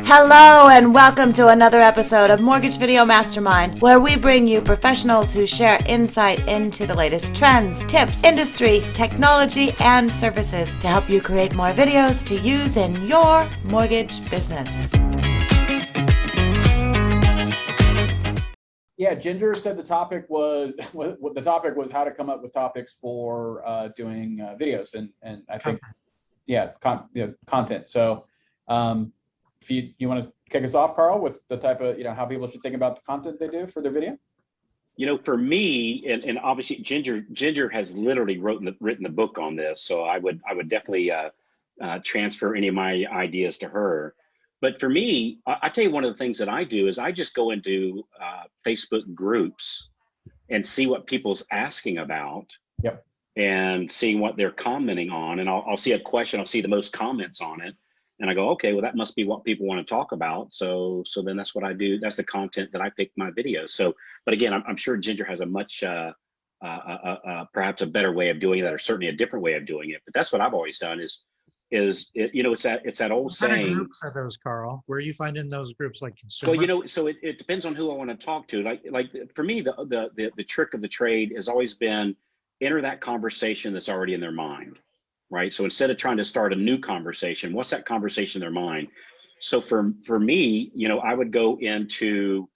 Hello and welcome to another episode of Mortgage Video Mastermind, where we bring you professionals who share insight into the latest trends, tips, industry, technology, and services to help you create more videos to use in your mortgage business. Yeah, Ginger said the topic was how to come up with topics for doing videos, and I think content. So if you want to kick us off, Carl, with the type of how people should think about the content they do for their video. For me, and obviously Ginger has literally written the book on this, so I would definitely transfer any of my ideas to her. But for me, I tell you, one of the things that I do is I just go into Facebook groups and see what people's asking about. Yep. And seeing what they're commenting on, and I'll see a question, I'll see the most comments on it, and I go, okay, well, that must be what people want to talk about. So then that's what I do. That's the content that I pick my videos. So, but again, I'm sure Ginger has a much perhaps a better way of doing that, or certainly a different way of doing it. But that's what I've always done. It's that old saying. What kind of groups are those, Carl? Where are you finding those groups, like consumer? Well, so it depends on who I want to talk to. Like for me, the trick of the trade has always been enter that conversation that's already in their mind, right? So instead of trying to start a new conversation, what's that conversation in their mind? So for me, I would go into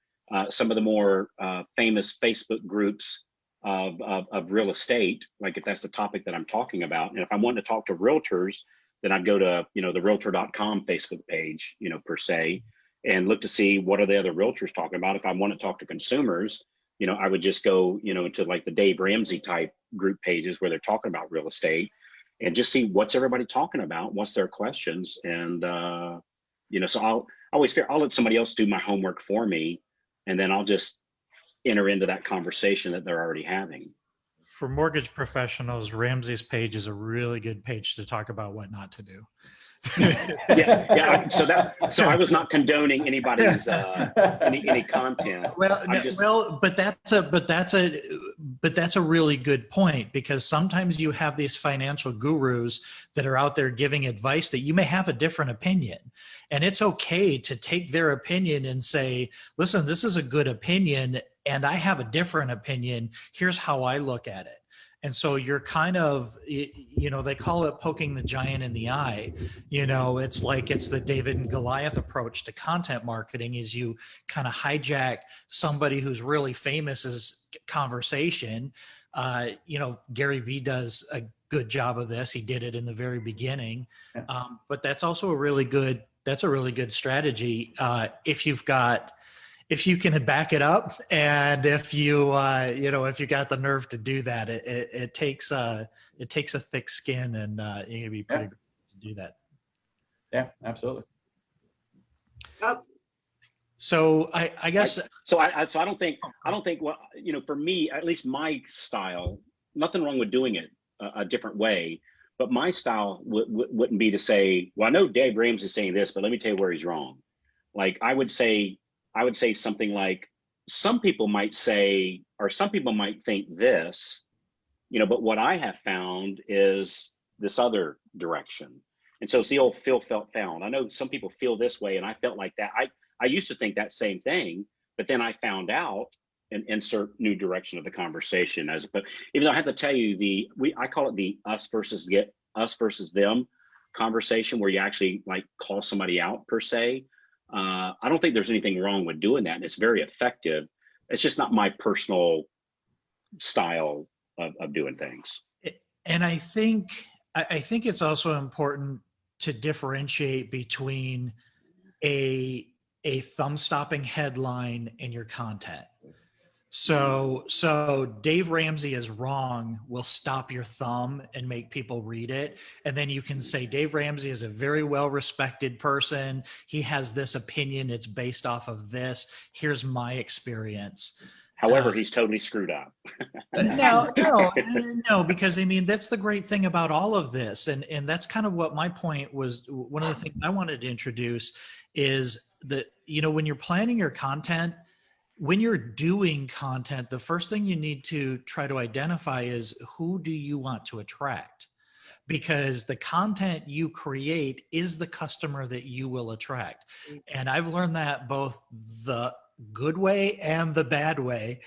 some of the more famous Facebook groups of real estate, like if that's the topic that I'm talking about. And if I'm wanting to talk to realtors, then I'd go to, the realtor.com Facebook page, per se, and look to see what are the other realtors talking about. If I want to talk to consumers, I would just go, into like the Dave Ramsey type group pages where they're talking about real estate, and just see what's everybody talking about, what's their questions. And, so I'll let somebody else do my homework for me, and then I'll just enter into that conversation that they're already having. For mortgage professionals, Ramsey's page is a really good page to talk about what not to do. Yeah. So I was not condoning anybody's any content. But that's a really good point, because sometimes you have these financial gurus that are out there giving advice that you may have a different opinion, and it's okay to take their opinion and say, listen, this is a good opinion, and I have a different opinion. Here's how I look at it. And so you're kind of, they call it poking the giant in the eye. It's like it's the David and Goliath approach to content marketing, is you kind of hijack somebody who's really famous's conversation. Gary Vee does a good job of this. He did it in the very beginning. But that's also a really good strategy if you can back it up, and if you if you got the nerve to do that. It takes a thick skin, and you're gonna be pretty good to do that. Yeah, absolutely. So I guess I don't think for me, at least my style, nothing wrong with doing it a different way, but my style wouldn't be to say, well, I know Dave Ramsey is saying this, but let me tell you where he's wrong. Like I would say something like, some people might say, or some people might think this, but what I have found is this other direction. And so it's the old feel, felt, found. I know some people feel this way, and I felt like that. I used to think that same thing, but then I found out and insert new direction of the conversation. But even though I have to tell you, I call it the us versus them conversation, where you actually like call somebody out per se. I don't think there's anything wrong with doing that, and it's very effective. It's just not my personal style of doing things. And I think it's also important to differentiate between a thumb-stopping headline and your content. So Dave Ramsey is wrong will stop your thumb and make people read it. And then you can say, Dave Ramsey is a very well-respected person. He has this opinion. It's based off of this. Here's my experience. However, he's totally screwed up. No, because that's the great thing about all of this. And that's kind of what my point was. One of the things I wanted to introduce is that, when you're planning your content, when you're doing content, the first thing you need to try to identify is, who do you want to attract? because the content you create is the customer that you will attract. And I've learned that both the good way and the bad way.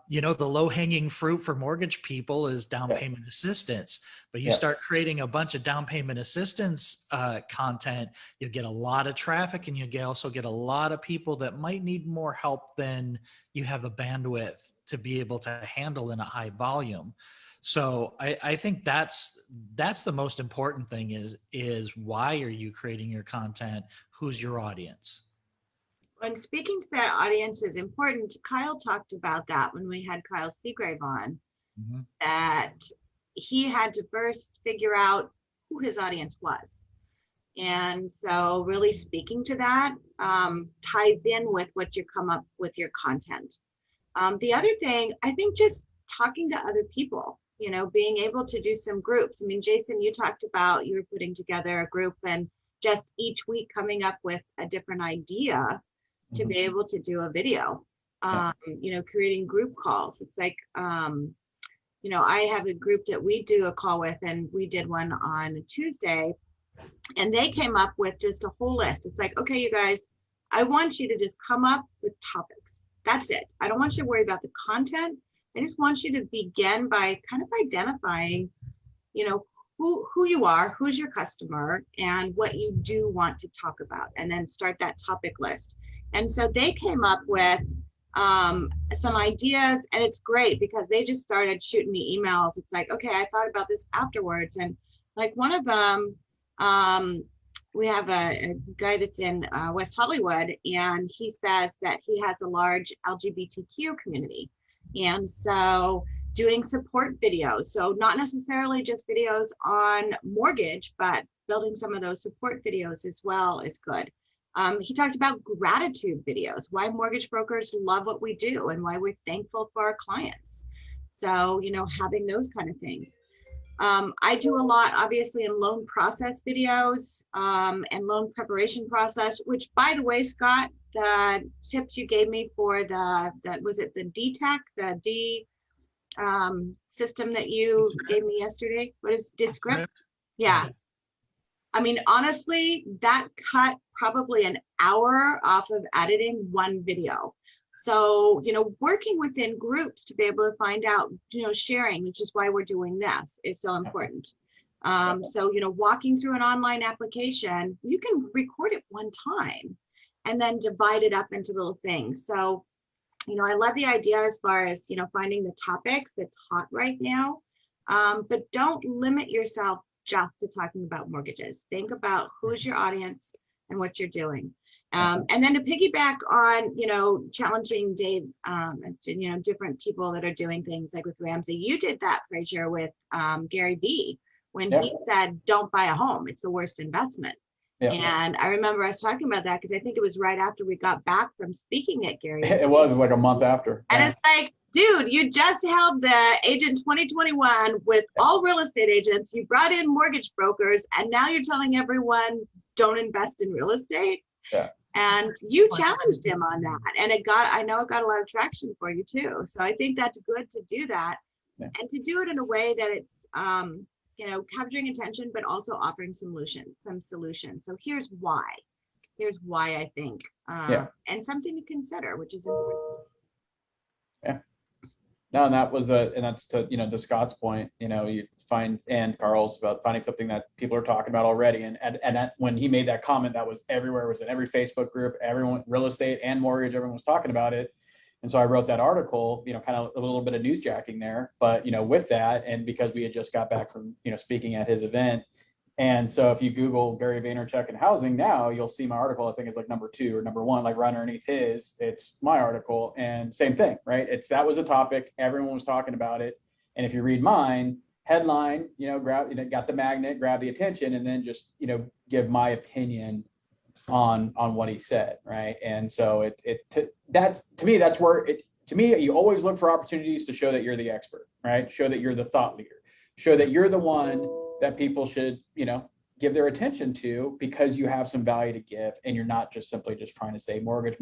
You know, the low hanging fruit for mortgage people is down payment assistance, but you start creating a bunch of down payment assistance content, you'll get a lot of traffic, and you also get a lot of people that might need more help than you have the bandwidth to be able to handle in a high volume. So I think that's the most important thing is why are you creating your content? Who's your audience? When speaking to that audience is important, Kyle talked about that when we had Kyle Seagrave on, that he had to first figure out who his audience was. And so really speaking to that ties in with what you come up with your content. The other thing, I think just talking to other people, you know, being able to do some groups. I mean, Jason, you talked about you were putting together a group and just each week coming up with a different idea to be able to do a video, you know, creating group calls. It's like, you know, I have a group that we do a call with, and we did one on Tuesday, and they came up with just a whole list. It's like, okay, you guys, I want you to just come up with topics. That's it. I don't want you to worry about the content. I just want you to begin by kind of identifying, you know, who you are, who's your customer, and what you do want to talk about, and then start that topic list. And so they came up with some ideas, and it's great because they just started shooting me emails. It's like, okay, I thought about this afterwards. And like one of them, we have a guy that's in West Hollywood, and he says that he has a large LGBTQ community. And so doing support videos, so not necessarily just videos on mortgage, but building some of those support videos as well is good. He talked about gratitude videos, why mortgage brokers love what we do and why we're thankful for our clients. So, you know, having those kind of things. I do a lot, obviously, in loan process videos and loan preparation process, which, by the way, Scott, the tips you gave me for was it the DTAC, the D system that you gave me yesterday? What is Descript? Yeah. I mean, honestly, that cut probably an hour off of editing one video. So, you know, working within groups to be able to find out, you know, sharing, which is why we're doing this, is so important. So, you know, walking through an online application, you can record it one time and then divide it up into little things. So, you know, I love the idea as far as, you know, finding the topics that's hot right now, but don't limit yourself just to talking about mortgages. Think about who's your audience and what you're doing. And then to piggyback on, you know, challenging Dave, you know, different people that are doing things like with Ramsey, you did that, Frazier, with Gary Vee, when he said, don't buy a home, it's the worst investment. And I remember us talking about that because I think it was right after we got back from speaking at Gary. It was like a month after. And it's like, dude, you just held the Agent 2021 with all real estate agents. You brought in mortgage brokers, and now you're telling everyone don't invest in real estate. And you challenged him on that, and I know it got a lot of traction for you too. So I think that's good to do that, and to do it in a way that it's, you know, capturing attention, but also offering some solutions. So here's why I think, and something to consider, which is important. No, and that's to, you know, to Scott's point, you know, you find, and Carl's, about finding something that people are talking about already. And that, when he made that comment, that was everywhere, it was in every Facebook group, everyone, real estate and mortgage, everyone was talking about it. And so I wrote that article, you know, kind of a little bit of newsjacking there, but, you know, with that, and because we had just got back from, you know, speaking at his event. And so if you Google Gary Vaynerchuk and housing now, you'll see my article. I think it's like number 2 or number 1, like right underneath his, it's my article, and same thing, right? That was a topic, everyone was talking about it. And if you read mine, headline, you know, got the magnet, grab the attention, and then just, you know, give my opinion on what he said, right? And so to me, that's where you always look for opportunities to show that you're the expert, right? Show that you're the thought leader, show that you're the one that people should, you know, give their attention to, because you have some value to give, and you're not just simply just trying to say mortgage,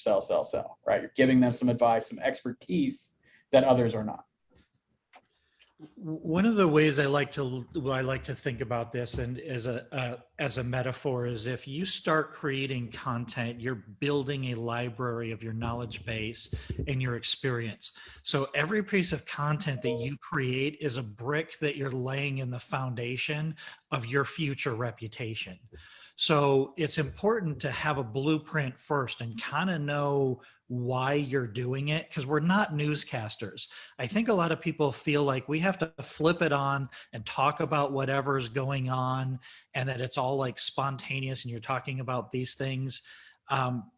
sell, right? You're giving them some advice, some expertise that others are not. One of the ways I like to think about this, and as a metaphor, is if you start creating content, you're building a library of your knowledge base and your experience. So every piece of content that you create is a brick that you're laying in the foundation of your future reputation. So it's important to have a blueprint first and kind of know why you're doing it, because we're not newscasters. I think a lot of people feel like we have to flip it on and talk about whatever's going on, and that it's all like spontaneous and you're talking about these things.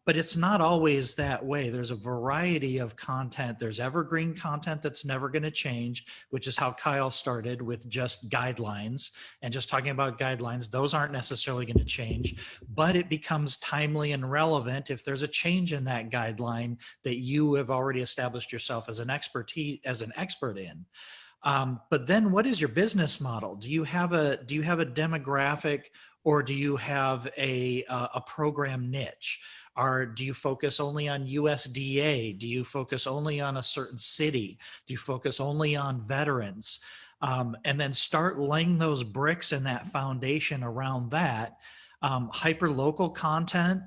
But it's not always that way. There's a variety of content. There's evergreen content that's never going to change, which is how Kyle started, with just guidelines and just talking about guidelines. Those aren't necessarily going to change, but it becomes timely and relevant if there's a change in that guideline that you have already established yourself as an expert in. But then what is your business model? Do you have a demographic, or do you have a program niche? Or do you focus only on USDA? Do you focus only on a certain city? Do you focus only on veterans? And then start laying those bricks and that foundation around that. Hyper-local content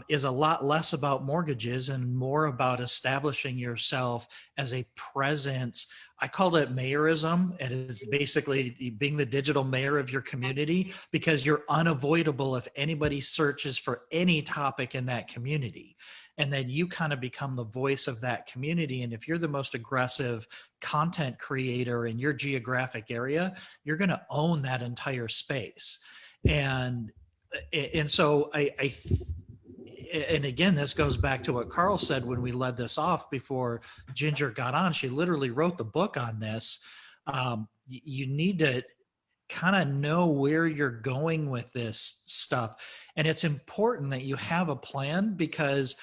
is a lot less about mortgages and more about establishing yourself as a presence. I call it mayorism. It is basically being the digital mayor of your community, because you're unavoidable if anybody searches for any topic in that community. And then you kind of become the voice of that community. And if you're the most aggressive content creator in your geographic area, you're going to own that entire space. And so and again, this goes back to what Carl said when we led this off before Ginger got on. She literally wrote the book on this. You need to kind of know where you're going with this stuff. And it's important that you have a plan, because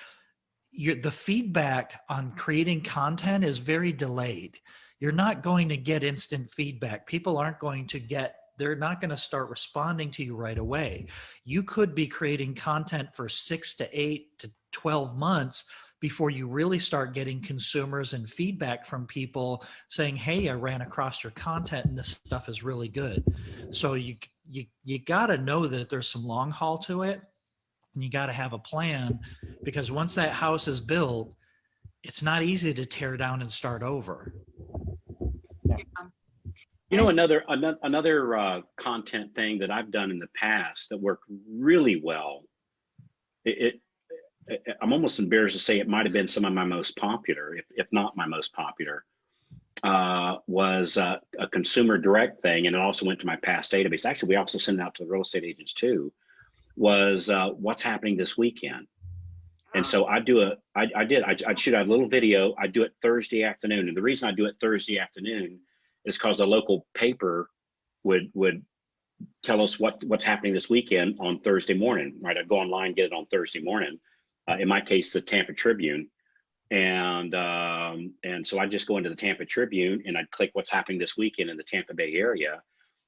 the feedback on creating content is very delayed. You're not going to get instant feedback. People aren't going to they're not going to start responding to you right away. You could be creating content for 6 to 8 to 12 months before you really start getting consumers and feedback from people saying, hey, I ran across your content and this stuff is really good. So you got to know that there's some long haul to it, and you got to have a plan, because once that house is built, it's not easy to tear down and start over. You know, another content thing that I've done in the past that worked really well, I'm almost embarrassed to say it might have been some of my most popular, if not my most popular, was a consumer direct thing. And it also went to my past database. Actually, we also send it out to the real estate agents too, was what's happening this weekend. And so I'd shoot out a little video. I'd do it Thursday afternoon. And the reason I do it Thursday afternoon is because the local paper would tell us what's happening this weekend on Thursday morning, right? I'd go online, get it on Thursday morning. In my case, the Tampa Tribune. And so I'd just go into the Tampa Tribune and I'd click what's happening this weekend in the Tampa Bay area.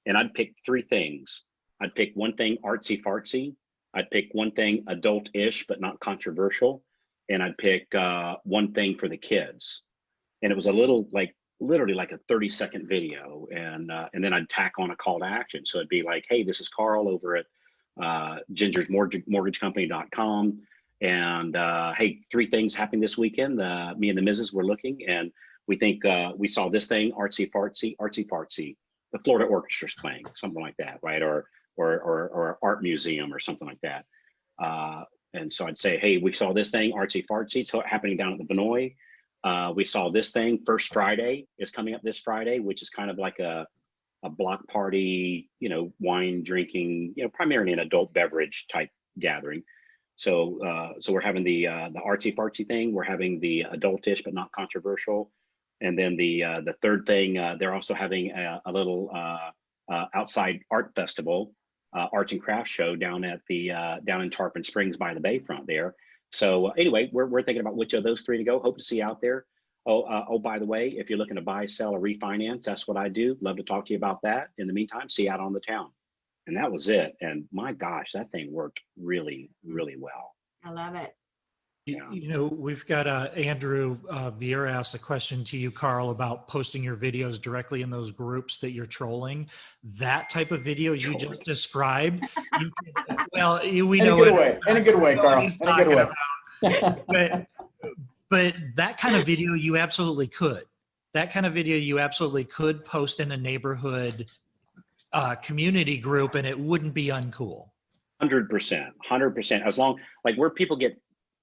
And I'd pick 3 things. I'd pick one thing artsy fartsy. I'd pick one thing adult-ish, but not controversial. And I'd pick one thing for the kids. And it was a little literally like a 30-second video, and then I'd tack on a call to action. So it'd be like, hey, this is Carl over at Ginger's mortgagecompany.com, and hey, 3 things happening this weekend. Me and the missus were looking, and we think we saw this thing, artsy fartsy. The Florida Orchestra's playing, something like that, right? Or art museum or something like that. And so I'd say, hey, we saw this thing, artsy fartsy. It's happening down at the Vinoy. We saw this thing, First Friday is coming up this Friday, which is kind of like a block party, wine drinking, primarily an adult beverage type gathering. So we're having the artsy fartsy thing. We're having the adultish, but not controversial. And then the third thing, they're also having a little outside art festival, arts and crafts show down in Tarpon Springs by the bayfront there. So anyway, we're thinking about which of those 3 to go. Hope to see you out there. Oh, by the way, if you're looking to buy, sell, or refinance, that's what I do. Love to talk to you about that. In the meantime, see you out on the town. And that was it. And my gosh, that thing worked really, really well. I love it. You know, we've got Andrew Vieira asked a question to you, Carl, about posting your videos directly in those groups that you're trolling. That type of video you just described, we In know a good way. In a good way, Carl. he's In a good talking way. about. But that kind of video you absolutely could. That kind of video you absolutely could post in a neighborhood community group, and it wouldn't be uncool. 100%. As long, like, where people get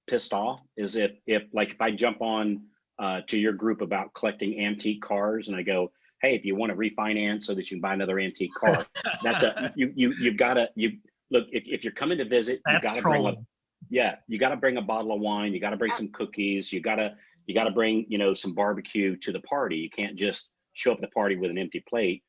pissed off is if I jump on to your group about collecting antique cars and I go, hey, if you want to refinance so that you can buy another antique car, that's you've got to look, if you're coming to visit, you got to bring you got to bring a bottle of wine, you got to bring some cookies, you got to bring, you know, some barbecue to the party. You can't just show up at the party with an empty plate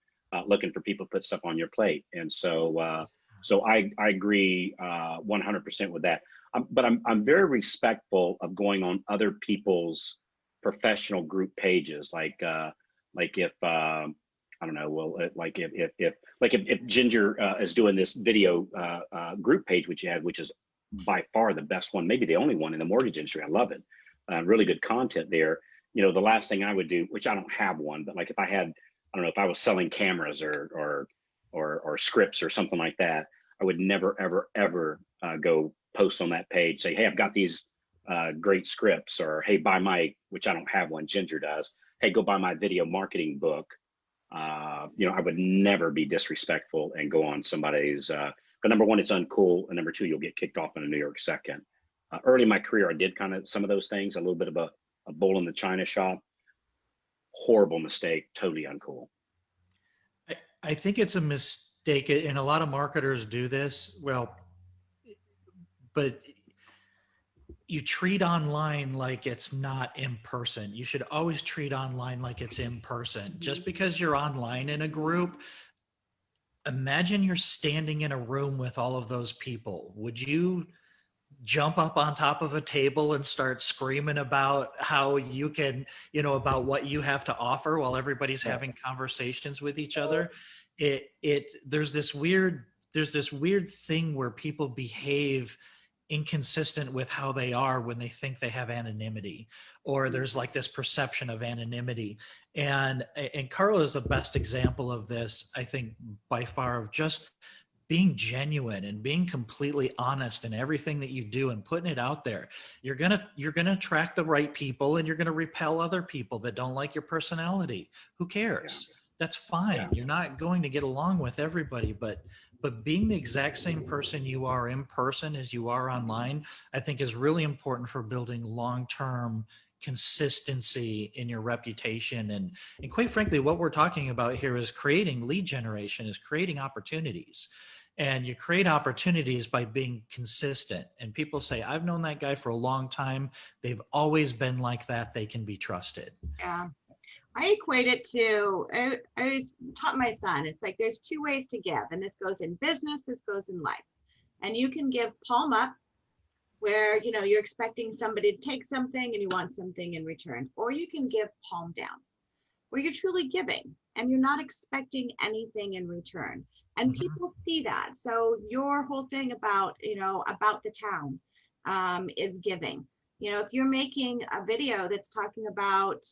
looking for people to put stuff on your plate. And so so I agree 100% with that. But I'm very respectful of going on other people's professional group pages, like if I don't know, well, like if Ginger is doing this video group page, which you had, which is by far the best one, maybe the only one in the mortgage industry. I love it. Really good content there. You know, the last thing I would do, which I don't have one, but like if I had, I don't know, if I was selling cameras or scripts or something like that, I would never, ever go post on that page, say, hey, I've got these great scripts, or hey, buy my, which I don't have one, Ginger does. Hey, go buy my video marketing book. You know, I would never be disrespectful and go on somebody's, but number one, it's uncool. And number two, you'll get kicked off in a New York second. Early in my career, I did kind of some of those things, a little bit of a bull in the china shop. Horrible mistake, totally uncool. I think it's a mistake, and a lot of marketers do this. Well, but you treat online like it's not in person. You should always treat online like it's in person. Just because you're online in a group, imagine you're standing in a room with all of those people. Would you jump up on top of a table and start screaming about how you can, you know, about what you have to offer while everybody's having conversations with each other? There's this weird thing where people behave inconsistent with how they are when they think they have anonymity, or there's like this perception of anonymity. And Carl is the best example of this, I think, by far, of just being genuine and being completely honest in everything that you do and putting it out there. You're gonna attract the right people, and you're gonna repel other people that don't like your personality. Who cares? Yeah. That's fine. Yeah. You're not going to get along with everybody, but being the exact same person you are in person as you are online, I think is really important for building long-term consistency in your reputation. And quite frankly, what we're talking about here is creating lead generation, is creating opportunities. And you create opportunities by being consistent. And people say, I've known that guy for a long time. They've always been like that. They can be trusted. Yeah. I equate it to, I always taught my son, it's like there's two ways to give, and this goes in business, this goes in life. And you can give palm up, where, you know, you're expecting somebody to take something and you want something in return, or you can give palm down, where you're truly giving and you're not expecting anything in return. And people see that. So your whole thing about, you know, about the town is giving. You know, if you're making a video that's talking about,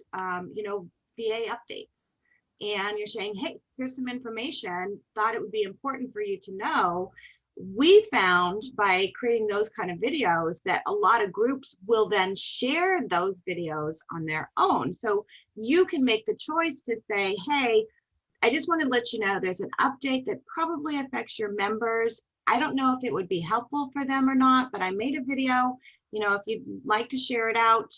you know, VA updates, and you're saying, hey, here's some information, thought it would be important for you to know. We found by creating those kind of videos that a lot of groups will then share those videos on their own. So you can make the choice to say, hey, I just want to let you know there's an update that probably affects your members. I don't know if it would be helpful for them or not, but I made a video. You know, if you'd like to share it out,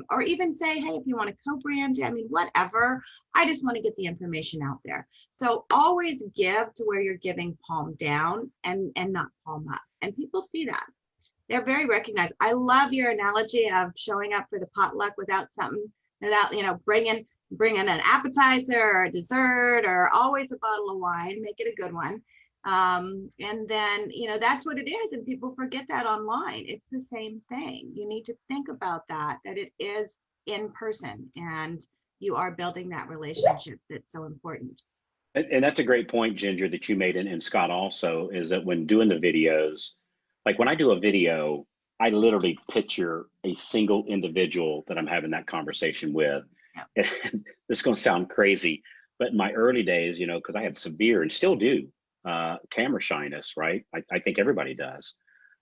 or even say, hey, if you want to co-brand it, I mean, whatever, I just want to get the information out there. So always give to where you're giving palm down and not palm up. And people see that. They're very recognized. I love your analogy of showing up for the potluck without something, without, you know, bringing an appetizer or a dessert, or always a bottle of wine, make it a good one. And then, you know, that's what it is. And people forget that online. It's the same thing. You need to think about that it is in person, and you are building that relationship that's so important. And that's a great point, Ginger, that you made, and Scott also, is that when doing the videos, like when I do a video, I literally picture a single individual that I'm having that conversation with. And this is going to sound crazy, but in my early days, you know, because I had severe and still do camera shyness, right? I think everybody does.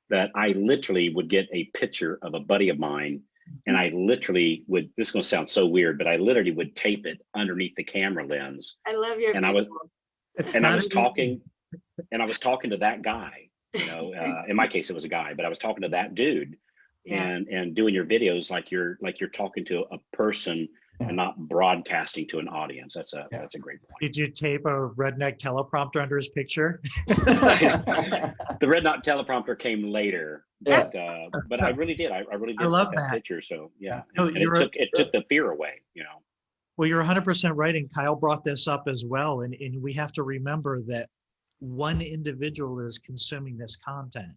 That I literally would get a picture of a buddy of mine, and I literally would. This is going to sound so weird, but I literally would tape it underneath the camera lens. I love your And I was talking, and I was talking to that guy. You know, in my case, it was a guy, but I was talking to that dude, and doing your videos like you're talking to a person and not broadcasting to an audience. That's a great point. Did you tape a redneck teleprompter under his picture? The redneck teleprompter came later, but I really did. I really did. I love take that picture. So yeah, No, and it took the fear away. You know. Well, you're 100% right, and Kyle brought this up as well, and we have to remember that one individual is consuming this content.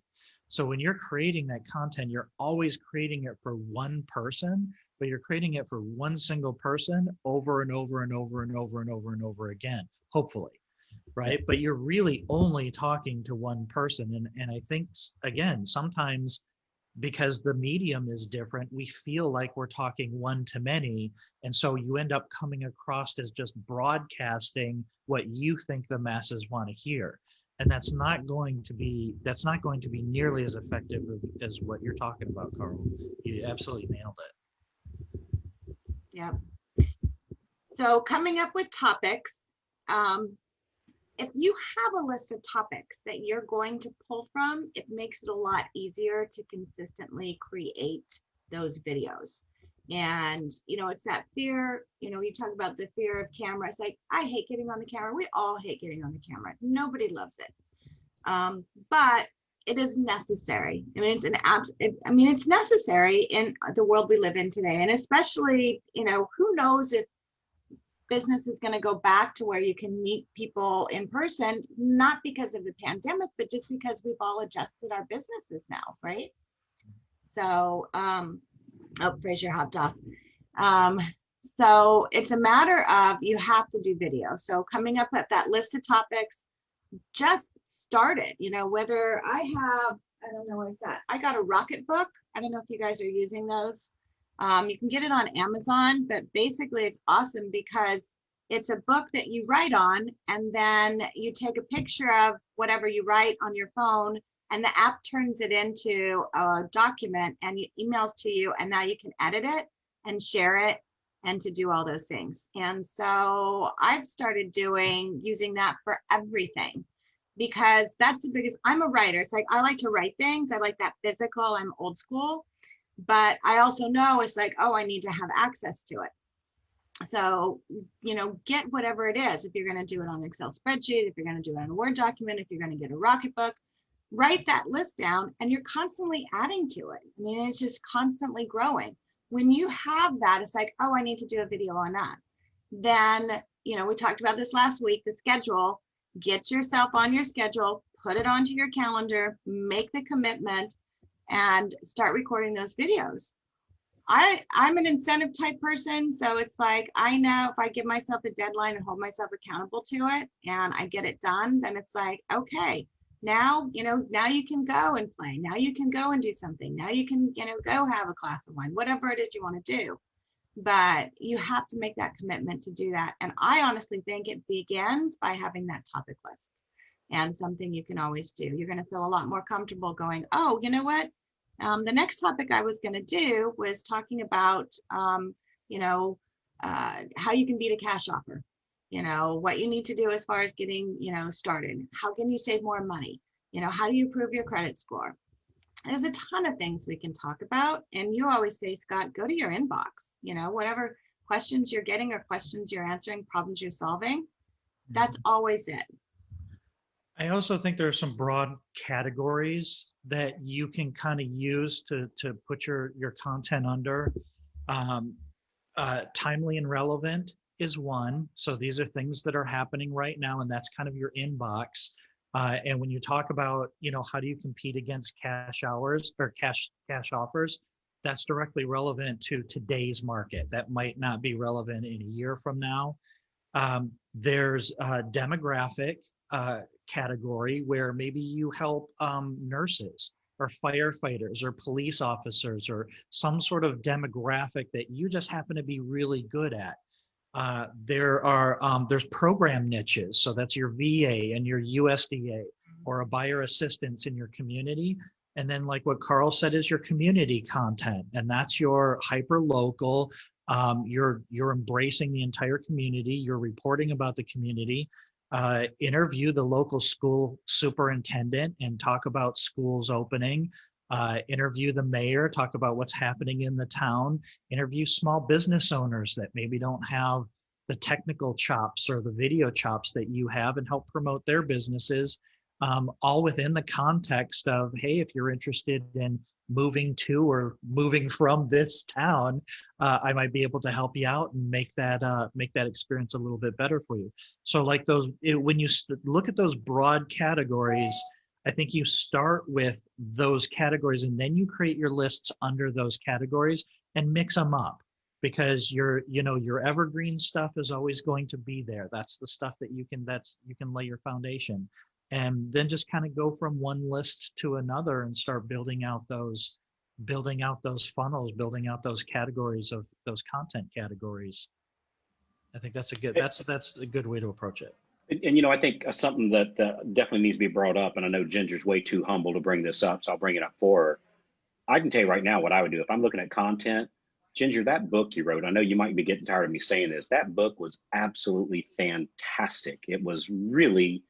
So when you're creating that content, you're always creating it for one person, but you're creating it for one single person over and over and over and over and over and over again, hopefully, right? But you're really only talking to one person. And I think, again, sometimes because the medium is different, we feel like we're talking one to many. And so you end up coming across as just broadcasting what you think the masses want to hear. And that's not going to be nearly as effective as what you're talking about, Carl. You absolutely nailed it. Yeah. So coming up with topics, if you have a list of topics that you're going to pull from, it makes it a lot easier to consistently create those videos. And, you know, it's that fear, you know, you talk about the fear of camera. It's like, I hate getting on the camera. We all hate getting on the camera. Nobody loves it. But it is necessary. I mean, it's necessary in the world we live in today. And especially, you know, who knows if business is going to go back to where you can meet people in person, not because of the pandemic, but just because we've all adjusted our businesses now, right? So, oh, Fraser hopped off. So it's a matter of, you have to do video. So coming up with that list of topics, just start it, you know, whether I don't know what's that. I got a Rocket Book. I don't know if you guys are using those. You can get it on Amazon, but basically it's awesome because it's a book that you write on, and then you take a picture of whatever you write on your phone, and the app turns it into a document and it emails to you, and now you can edit it and share it and to do all those things. And so I've started using that for everything, because that's the biggest. I'm a writer. It's like, I like to write things. I like that physical. I'm old school. But I also know it's like, oh, I need to have access to it. So, you know, get whatever it is. If you're going to do it on an Excel spreadsheet, if you're going to do it on a Word document, if you're going to get a Rocket Book, write that list down, and you're constantly adding to it. I mean, it's just constantly growing. When you have that, it's like, oh, I need to do a video on that. Then, you know, we talked about this last week, the schedule. Get yourself on your schedule, put it onto your calendar, make the commitment, and start recording those videos. I'm an incentive type person. So it's like, I know if I give myself a deadline and hold myself accountable to it and I get it done, then it's like, okay, now, you know, now you can go and play. Now you can go and do something. Now you can, you know, go have a glass of wine, whatever it is you want to do. But you have to make that commitment to do that. And I honestly think it begins by having that topic list, and something you can always do. You're going to feel a lot more comfortable going, oh, you know what? The next topic I was going to do was talking about, you know, how you can beat a cash offer, you know, what you need to do as far as getting, you know, started. How can you save more money? You know, how do you improve your credit score? There's a ton of things we can talk about. And you always say, Scott, go to your inbox, you know, whatever questions you're getting or questions you're answering, problems you're solving, that's always it. I also think there are some broad categories that you can kind of use to put your content under. Timely and relevant is one. So these are things that are happening right now, and that's kind of your inbox. And when you talk about, you know, how do you compete against cash hours or cash offers, that's directly relevant to today's market. That might not be relevant in a year from now. There's a demographic category where maybe you help nurses are firefighters or police officers or some sort of demographic that you just happen to be really good at. There's program niches. So that's your VA and your USDA or a buyer assistance in your community. And then like what Carl said is your community content. And that's your hyper local. You're embracing the entire community. You're reporting about the community. Interview the local school superintendent and talk about schools opening. Interview the mayor, talk about what's happening in the town. Interview small business owners that maybe don't have the technical chops or the video chops that you have, and help promote their businesses, all within the context of, hey, if you're interested in moving to or moving from this town, I might be able to help you out and make that experience a little bit better for you. So like when you look at those broad categories, I think you start with those categories and then you create your lists under those categories and mix them up, because your evergreen stuff is always going to be there. That's the stuff that you can lay your foundation, and then just kind of go from one list to another and start building out those funnels, building out those categories of those content categories. I think that's a good way to approach it. And I think something that definitely needs to be brought up, and I know Ginger's way too humble to bring this up, so I'll bring it up for her. I can tell you right now what I would do if I'm looking at content. Ginger, that book you wrote, I know you might be getting tired of me saying this, that book was absolutely fantastic. It was really,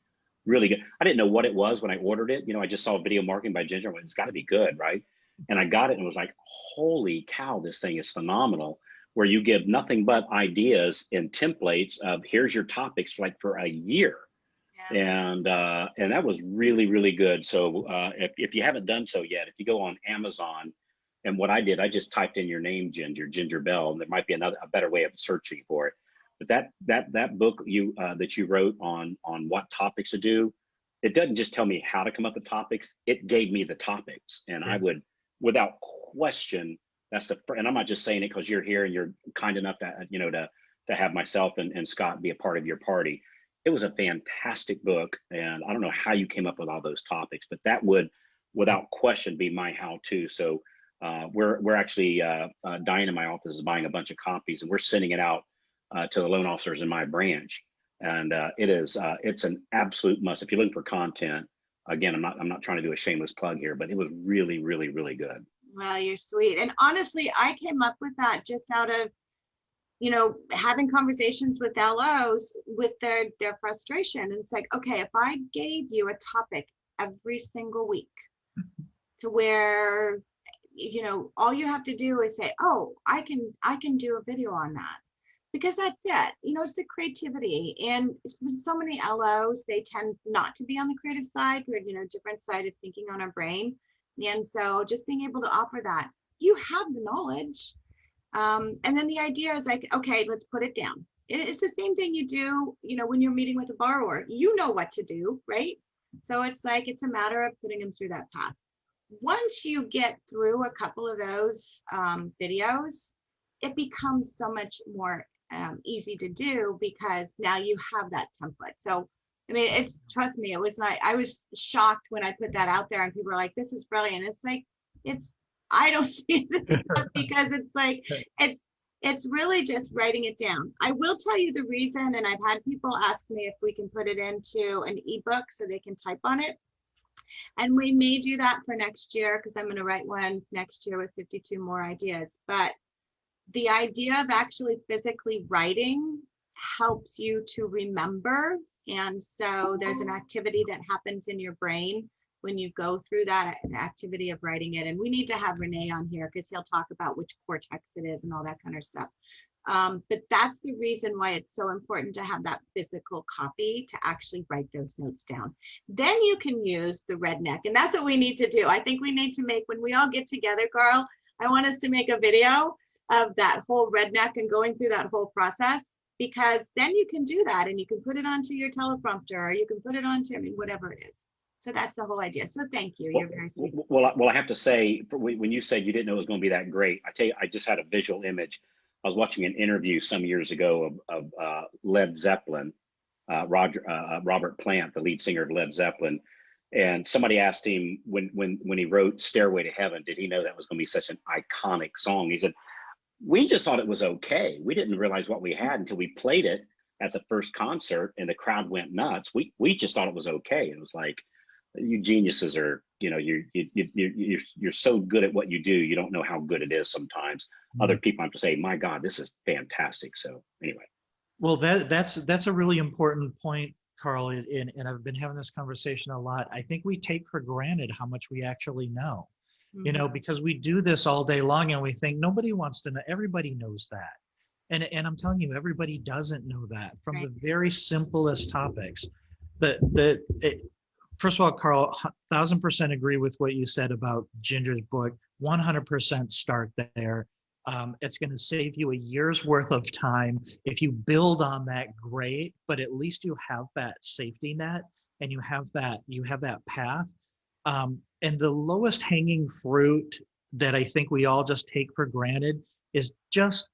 really good. I didn't know what it was when I ordered it. I just saw video marketing by Ginger. It's got to be good, right? And I got it and was like, holy cow, this thing is phenomenal. Where you give nothing but ideas and templates of here's your topics for a year. Yeah. And that was really, really good. So if you haven't done so yet, if you go on Amazon, and what I did, I just typed in your name, Ginger Bell, and there might be a better way of searching for it. But that book that you wrote on what topics to do, it doesn't just tell me how to come up with topics, it gave me the topics. And I would, without question, and I'm not just saying it because you're here and you're kind enough to have myself and Scott be a part of your party. It was a fantastic book, and I don't know how you came up with all those topics, but that would, without question, be my how-to. So we're actually Diane in my office is buying a bunch of copies, and we're sending it out to the loan officers in my branch. And it's an absolute must if you're looking for content. Again, I'm not trying to do a shameless plug here, but it was really, really, really good. Well, you're sweet. And honestly, I came up with that just out of, having conversations with LOs with their frustration. And it's like, okay, if I gave you a topic every single week to where, all you have to do is say, oh, I can do a video on that. Because that's it. It's the creativity. And with so many LOs, they tend not to be on the creative side. We're, different side of thinking on our brain. And so just being able to offer that, you have the knowledge. And then the idea is like, okay, let's put it down. It's the same thing you do, when you're meeting with a borrower, what to do, right? So it's like, it's a matter of putting them through that path. Once you get through a couple of those videos, it becomes so much more easy to do because now you have that template. So I mean, trust me, it was like, I was shocked when I put that out there and people were like, this is brilliant. It's like, I don't see it because it's like, it's really just writing it down. I will tell you the reason, and I've had people ask me if we can put it into an ebook so they can type on it. And we may do that for next year because I'm going to write one next year with 52 more ideas. But the idea of actually physically writing helps you to remember. And so there's an activity that happens in your brain when you go through that activity of writing it. And we need to have Renee on here because he'll talk about which cortex it is and all that kind of stuff. But that's the reason why it's so important to have that physical copy to actually write those notes down. Then you can use the redneck. And that's what we need to do. I think we need to make, when we all get together, Carl, I want us to make a video of that whole redneck and going through that whole process, because then you can do that and you can put it onto your teleprompter or you can put it onto, whatever it is. So that's the whole idea. So thank you. You're very sweet. Well, I have to say, when you said you didn't know it was going to be that great, I tell you, I just had a visual image. I was watching an interview some years ago of Led Zeppelin, Robert Plant, the lead singer of Led Zeppelin. And somebody asked him when he wrote Stairway to Heaven, did he know that was going to be such an iconic song? He said, we just thought it was okay. We didn't realize what we had until we played it at the first concert and the crowd went nuts. We just thought it was okay. It was like, you geniuses are, you're so good at what you do. You don't know how good it is sometimes. Other people have to say, my God, this is fantastic. So anyway. Well, that's a really important point, Carl, and I've been having this conversation a lot. I think we take for granted how much we actually know. Because we do this all day long and we think nobody wants to know. Everybody knows that. And I'm telling you, everybody doesn't know that from the very simplest topics. First of all, Carl, 1000% agree with what you said about Ginger's book. 100% start there. It's going to save you a year's worth of time. If you build on that, great, but at least you have that safety net and you have that path. And the lowest hanging fruit that I think we all just take for granted is just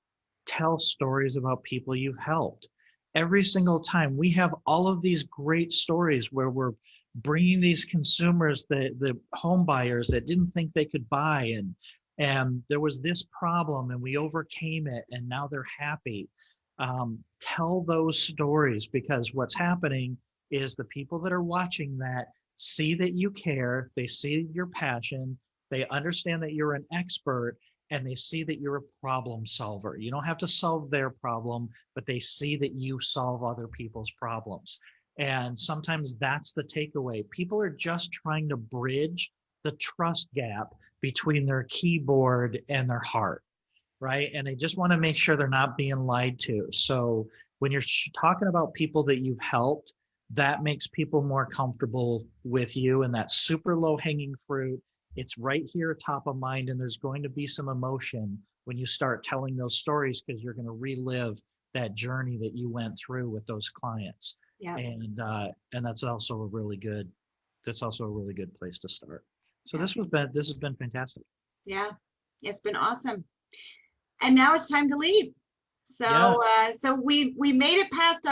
tell stories about people you've helped. Every single time we have all of these great stories where we're bringing these consumers, the home buyers that didn't think they could buy, and there was this problem and we overcame it and now they're happy. Tell those stories, because what's happening is the people that are watching that see that you care, they see your passion, they understand that you're an expert, and they see that you're a problem solver. You don't have to solve their problem, but they see that you solve other people's problems. And sometimes that's the takeaway. People are just trying to bridge the trust gap between their keyboard and their heart, right? And they just want to make sure they're not being lied to. So when you're talking about people that you've helped, that makes people more comfortable with you, and that super low hanging fruit. It's right here top of mind, and there's going to be some emotion when you start telling those stories, because you're going to relive that journey that you went through with those clients. Yeah. And that's also a really good place to start. So this has been fantastic. Yeah, it's been awesome. And now it's time to leave. So so we made it past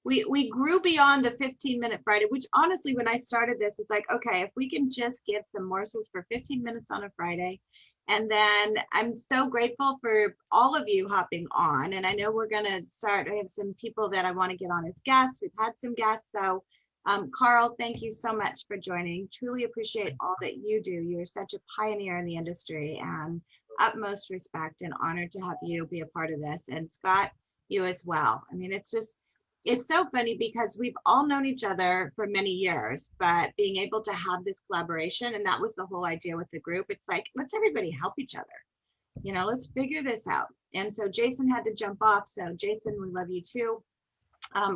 we grew beyond the 15-minute Friday, which honestly, when I started this, it's like, okay, if we can just give some morsels for 15 minutes on a Friday. And then I'm so grateful for all of you hopping on. And I know we're going to start. I have some people that I want to get on as guests. We've had some guests. So Carl, thank you so much for joining. Truly appreciate all that you do. You're such a pioneer in the industry, and utmost respect and honor to have you be a part of this. And Scott, you as well. I mean, it's so funny because we've all known each other for many years, but being able to have this collaboration, and that was the whole idea with the group. It's like, let's everybody help each other. Let's figure this out. And so Jason had to jump off. So Jason, we love you too.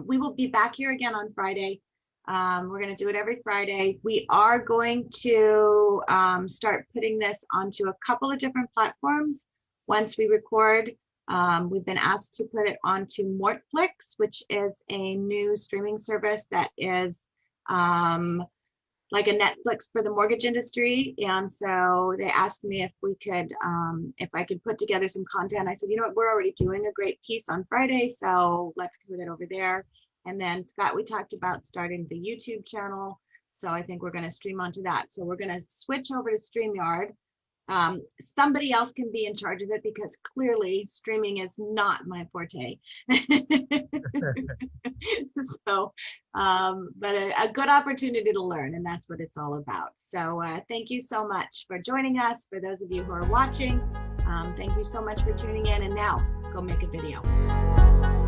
We will be back here again on Friday. We're going to do it every Friday. We are going to start putting this onto a couple of different platforms once we record. We've been asked to put it onto Mortflix, which is a new streaming service that is like a Netflix for the mortgage industry. And so they asked me if I could put together some content. I said, you know what, we're already doing a great piece on Friday, so let's put it over there. And then Scott, we talked about starting the YouTube channel. So I think we're going to stream onto that. So we're going to switch over to StreamYard. Somebody else can be in charge of it, because clearly streaming is not my forte. So, but a good opportunity to learn, and that's what it's all about. So thank you so much for joining us. For those of you who are watching, thank you so much for tuning in, and now go make a video.